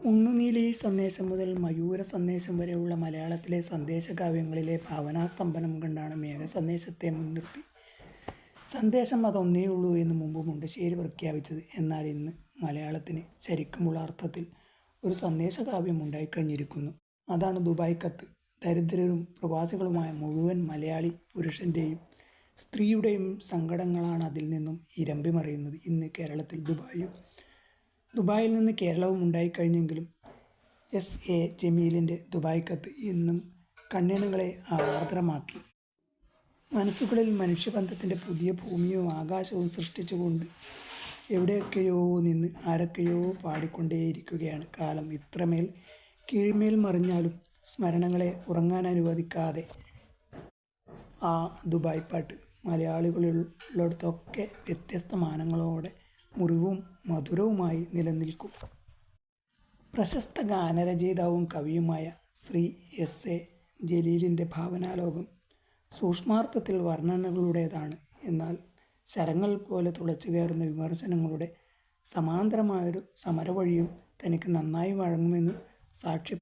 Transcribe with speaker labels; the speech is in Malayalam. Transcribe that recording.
Speaker 1: ഉണ്ണുനീലി സന്ദേശം മുതൽ മയൂര സന്ദേശം വരെയുള്ള മലയാളത്തിലെ സന്ദേശകാവ്യങ്ങളിലെ ഭാവനാസ്തംഭനം കണ്ടാണ് മേഘസന്ദേശത്തെ മുൻനിർത്തി സന്ദേശം അതൊന്നേയുള്ളൂ എന്ന് മുമ്പ് മുണ്ടശ്ശേരി പ്രഖ്യാപിച്ചത്. എന്നാൽ ഇന്ന് മലയാളത്തിന് ശരിക്കുമുള്ള അർത്ഥത്തിൽ ഒരു സന്ദേശകാവ്യം ഉണ്ടായിക്കഴിഞ്ഞിരിക്കുന്നു. അതാണ് ദുബായ് കത്ത്. ദരിദ്രരും പ്രവാസികളുമായ മുഴുവൻ മലയാളി പുരുഷൻ്റെയും സ്ത്രീയുടെയും സങ്കടങ്ങളാണ് അതിൽ നിന്നും ഇരമ്പിമറിയുന്നത്. ഇന്ന് കേരളത്തിൽ ദുബായിൽ നിന്ന് കേരളവും ഉണ്ടായിക്കഴിഞ്ഞെങ്കിലും എസ്.എ. ജമീലിൻ്റെ ദുബായ് കത്ത് ഇന്നും കണ്ണിണകളെ ആർദ്രമാക്കി. മനസ്സുകളിൽ മനുഷ്യബന്ധത്തിൻ്റെ പുതിയ ഭൂമിയും ആകാശവും സൃഷ്ടിച്ചുകൊണ്ട് എവിടെയൊക്കെയോ നിന്ന് ആരൊക്കെയോ പാടിക്കൊണ്ടേയിരിക്കുകയാണ്. കാലം ഇത്രമേൽ കീഴ്മേൽ മറിഞ്ഞാലും സ്മരണകളെ ഉറങ്ങാൻ അനുവദിക്കാതെ ആ ദുബായ് പാട്ട് മലയാളികളുള്ളിടത്തൊക്കെ വ്യത്യസ്ത മാനങ്ങളോടെ മുറിവും മധുരവുമായി നിലനിൽക്കും. പ്രശസ്ത ഗാനരചയിതാവും കവിയുമായ ശ്രീ എസ്.എ. ജലീലിൻ്റെ ഭാവനാലോകം സൂക്ഷ്മാർത്ഥത്തിൽ വർണ്ണനകളുടേതാണ്. എന്നാൽ ശരങ്ങൾ പോലെ തുളച്ചു കയറുന്ന വിമർശനങ്ങളുടെ സമാന്തരമായൊരു സമരവഴിയും തനിക്ക് നന്നായി വഴങ്ങുമെന്ന്